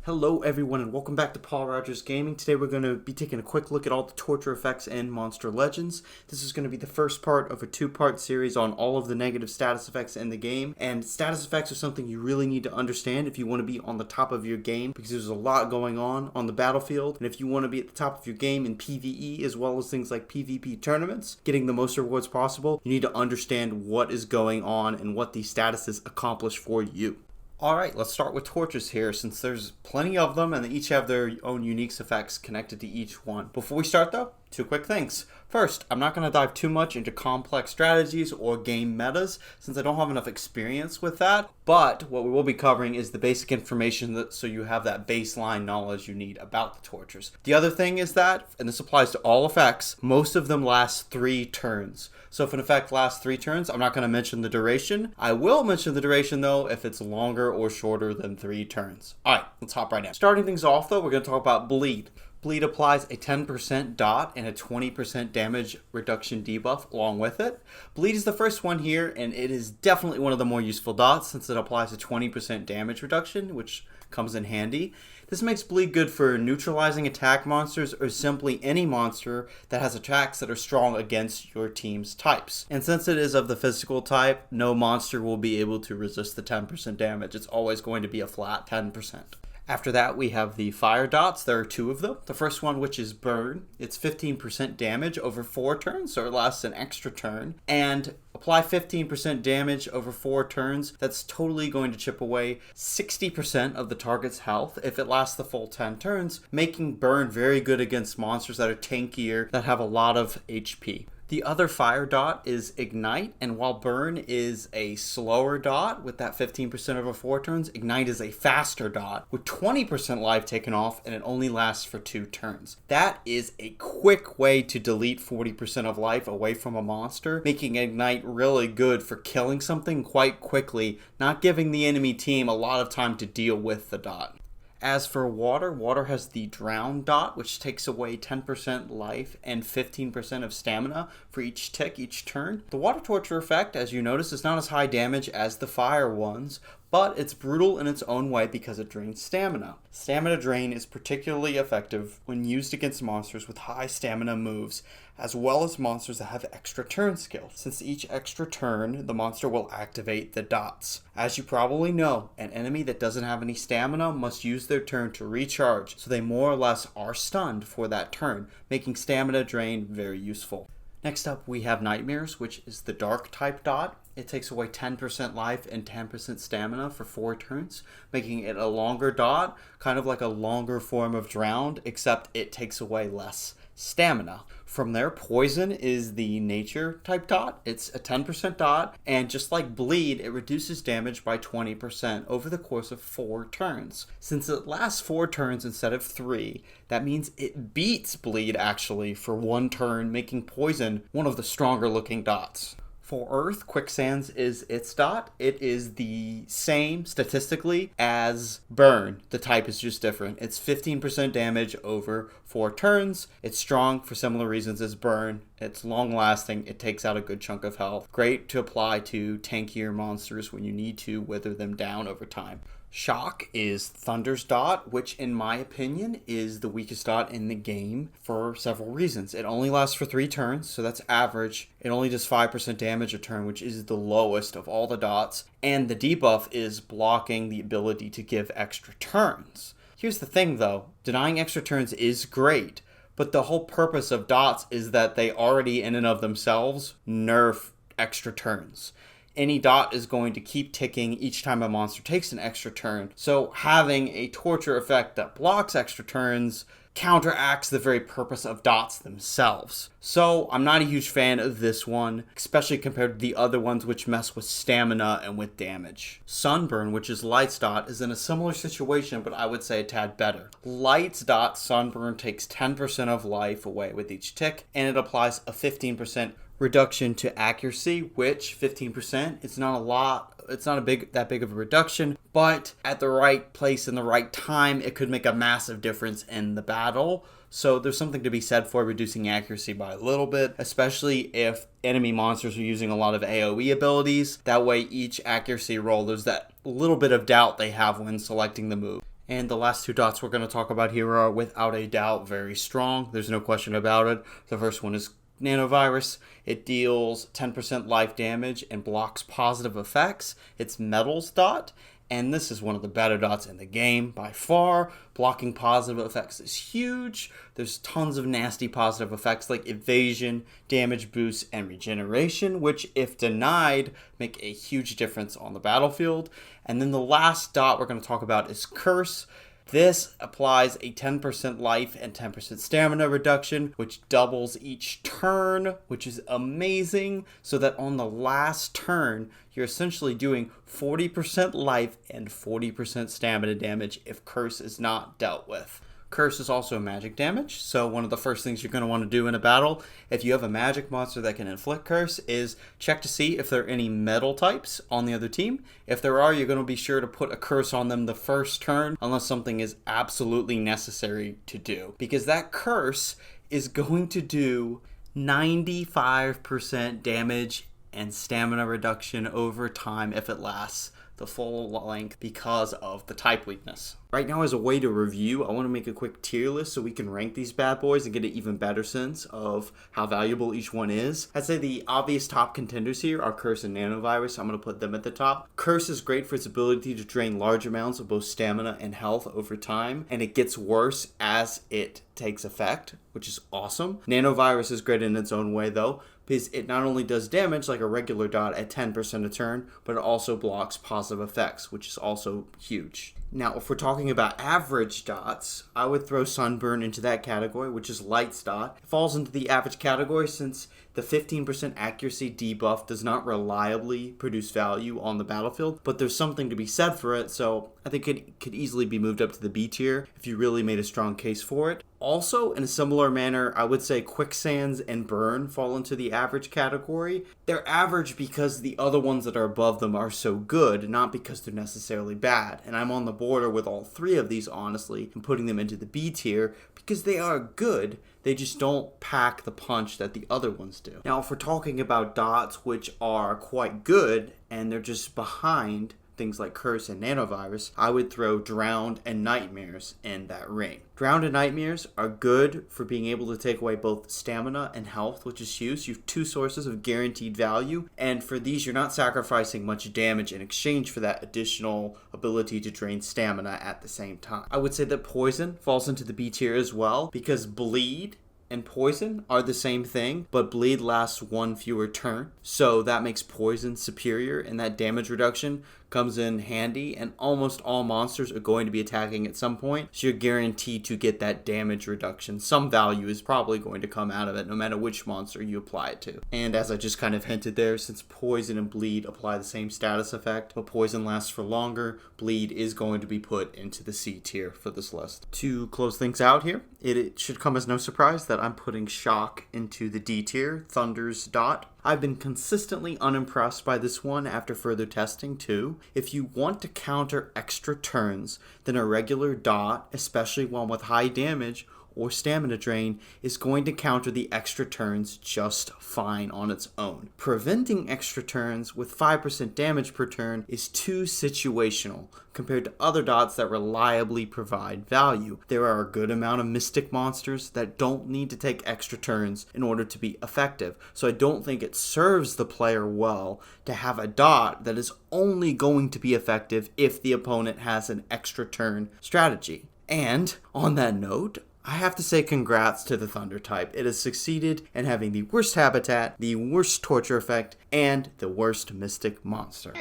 Hello everyone and welcome back to Paul Rogers Gaming. Today we're going to be taking a quick look at all the torture effects in Monster Legends. This is going to be the first part of a two-part series on all of the negative status effects in the game. And status effects are something you really need to understand if you want to be on the top of your game, because there's a lot going on the battlefield. And if you want to be at the top of your game in PvE as well as things like PvP tournaments, getting the most rewards possible, you need to understand what is going on and what these statuses accomplish for you. Alright, let's start with tortures here, since there's plenty of them and they each have their own unique effects connected to each one. Before we start though, two quick things. First, I'm not going to dive too much into complex strategies or game metas, since I don't have enough experience with that, but what we will be covering is the basic information so you have that baseline knowledge you need about the tortures. The other thing is that, and this applies to all effects, most of them last 3 turns. So if an effect lasts 3 turns, I'm not going to mention the duration. I will mention the duration though if it's longer or shorter than 3 turns. Alright, let's hop right in. Starting things off though, we're going to talk about Bleed. Bleed applies a 10% dot and a 20% damage reduction debuff along with it. Bleed is the first one here, and it is definitely one of the more useful dots since it applies a 20% damage reduction, which comes in handy. This makes Bleed good for neutralizing attack monsters or simply any monster that has attacks that are strong against your team's types. And since it is of the physical type, no monster will be able to resist the 10% damage. It's always going to be a flat 10%. After that, we have the fire dots. There are 2 of them. The first one, which is Burn, it's 15% damage over 4 turns, so it lasts an extra turn. And apply 15% damage over 4 turns. That's totally going to chip away 60% of the target's health if it lasts the full 10 turns, making Burn very good against monsters that are tankier, that have a lot of HP. The other fire dot is Ignite, and while Burn is a slower dot with that 15% over 4 turns, Ignite is a faster dot with 20% life taken off, and it only lasts for 2 turns. That is a quick way to delete 40% of life away from a monster, making Ignite really good for killing something quite quickly, not giving the enemy team a lot of time to deal with the dot. As for Water, Water has the Drown dot, which takes away 10% life and 15% of stamina for each tick each turn. The Water Torture effect, as you notice, is not as high damage as the Fire ones, but it's brutal in its own way because it drains stamina. Stamina Drain is particularly effective when used against monsters with high stamina moves, as well as monsters that have extra turn skills. Since each extra turn, the monster will activate the dots. As you probably know, an enemy that doesn't have any stamina must use their turn to recharge, so they more or less are stunned for that turn, making Stamina Drain very useful. Next up, we have Nightmares, which is the Dark type dot. It takes away 10% life and 10% stamina for 4 turns, making it a longer dot, kind of like a longer form of Drowned, except it takes away less stamina. From there, Poison is the Nature type dot. It's a 10% dot, and just like Bleed, it reduces damage by 20% over the course of 4 turns. Since it lasts 4 turns instead of 3, that means it beats Bleed actually for 1 turn, making Poison one of the stronger looking dots. For Earth, Quicksands is its dot. It is the same statistically as Burn. The type is just different. It's 15% damage over 4 turns. It's strong for similar reasons as Burn. It's long lasting. It takes out a good chunk of health. Great to apply to tankier monsters when you need to wither them down over time. Shock is Thunder's dot, which in my opinion is the weakest dot in the game for several reasons. It only lasts for 3 turns, so that's average. It only does 5% damage a turn, which is the lowest of all the dots. And the debuff is blocking the ability to give extra turns. Here's the thing though, denying extra turns is great, but the whole purpose of dots is that they already in and of themselves nerf extra turns. Any dot is going to keep ticking each time a monster takes an extra turn. So having a torture effect that blocks extra turns counteracts the very purpose of dots themselves. So I'm not a huge fan of this one, especially compared to the other ones which mess with stamina and with damage. Sunburn, which is Light's dot, is in a similar situation, but I would say a tad better. Light's dot, Sunburn, takes 10% of life away with each tick, and it applies a 15% reduction to accuracy, which 15%, it's not a lot. It's not that big of a reduction, but at the right place and the right time, it could make a massive difference in the battle. So there's something to be said for reducing accuracy by a little bit, especially if enemy monsters are using a lot of AoE abilities. That way each accuracy roll, there's that little bit of doubt they have when selecting the move. And the last two dots we're going to talk about here are without a doubt very strong. There's no question about it. The first one is Nanovirus. It deals 10% life damage and blocks positive effects. It's Metals dot, and this is one of the better dots in the game by far. Blocking positive effects is huge. There's tons of nasty positive effects like evasion, damage boost, and regeneration, which if denied make a huge difference on the battlefield. And then the last dot we're going to talk about is Curse. This applies a 10% life and 10% stamina reduction, which doubles each turn, which is amazing, so that on the last turn, you're essentially doing 40% life and 40% stamina damage if Curse is not dealt with. Curse is also magic damage, so one of the first things you're going to want to do in a battle, if you have a magic monster that can inflict Curse, is check to see if there are any metal types on the other team. If there are, you're going to be sure to put a Curse on them the first turn, unless something is absolutely necessary to do. Because that Curse is going to do 95% damage and stamina reduction over time if it lasts the full length because of the type weakness. Right now, as a way to review, I want to make a quick tier list so we can rank these bad boys and get an even better sense of how valuable each one is. I'd say the obvious top contenders here are Curse and Nanovirus. I'm going to put them at the top. Curse is great for its ability to drain large amounts of both stamina and health over time, and it gets worse as it takes effect, which is awesome. Nanovirus is great in its own way, though, because it not only does damage like a regular dot at 10% a turn, but it also blocks positive effects, which is also huge. Now, if we're talking about average dots, I would throw Sunburn into that category, which is Light's dot. It falls into the average category since the 15% accuracy debuff does not reliably produce value on the battlefield, but there's something to be said for it, so I think it could easily be moved up to the B tier if you really made a strong case for it. Also, in a similar manner, I would say Quicksands and Burn fall into the average category. They're average because the other ones that are above them are so good, not because they're necessarily bad. And I'm on the border with all three of these, honestly, and putting them into the B tier because they are good. They just don't pack the punch that the other ones do. Now, if we're talking about dots which are quite good and they're just behind things like Curse and Nanovirus, I would throw Drowned and Nightmares in that ring. Drowned and Nightmares are good for being able to take away both stamina and health, which is huge. You have two sources of guaranteed value, and for these you're not sacrificing much damage in exchange for that additional ability to drain stamina at the same time. I would say that Poison falls into the B tier as well, because Bleed and Poison are the same thing, but Bleed lasts one fewer turn, so that makes Poison superior, and that damage reduction comes in handy, and almost all monsters are going to be attacking at some point, so you're guaranteed to get that damage reduction. Some value is probably going to come out of it, no matter which monster you apply it to. And as I just kind of hinted there, since Poison and Bleed apply the same status effect, but Poison lasts for longer, Bleed is going to be put into the C tier for this list. To close things out here, it should come as no surprise that I'm putting Shock into the D tier, Thunder's dot. I've been consistently unimpressed by this one after further testing too. If you want to counter extra turns, then a regular dot, especially one with high damage or stamina drain, is going to counter the extra turns just fine on its own. Preventing extra turns with 5% damage per turn is too situational compared to other dots that reliably provide value. There are a good amount of mystic monsters that don't need to take extra turns in order to be effective, so I don't think it serves the player well to have a dot that is only going to be effective if the opponent has an extra turn strategy. And on that note, I have to say congrats to the Thunder type. It has succeeded in having the worst habitat, the worst torture effect, and the worst mystic monster.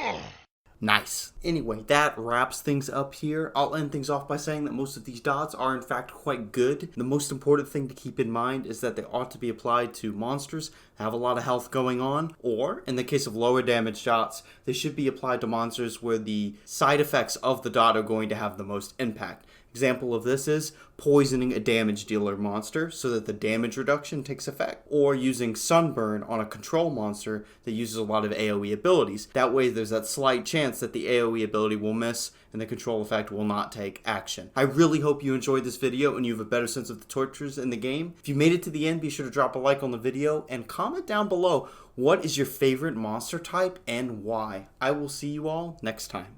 Nice. Anyway, that wraps things up here. I'll end things off by saying that most of these dots are in fact quite good. The most important thing to keep in mind is that they ought to be applied to monsters that have a lot of health going on, or in the case of lower damage dots, they should be applied to monsters where the side effects of the dot are going to have the most impact. Example of this is poisoning a damage dealer monster so that the damage reduction takes effect, or using Sunburn on a control monster that uses a lot of AoE abilities. That way there's that slight chance that the AoE ability will miss and the control effect will not take action. I really hope you enjoyed this video and you have a better sense of the tortures in the game. If you made it to the end, be sure to drop a like on the video and comment down below what is your favorite monster type and why. I will see you all next time.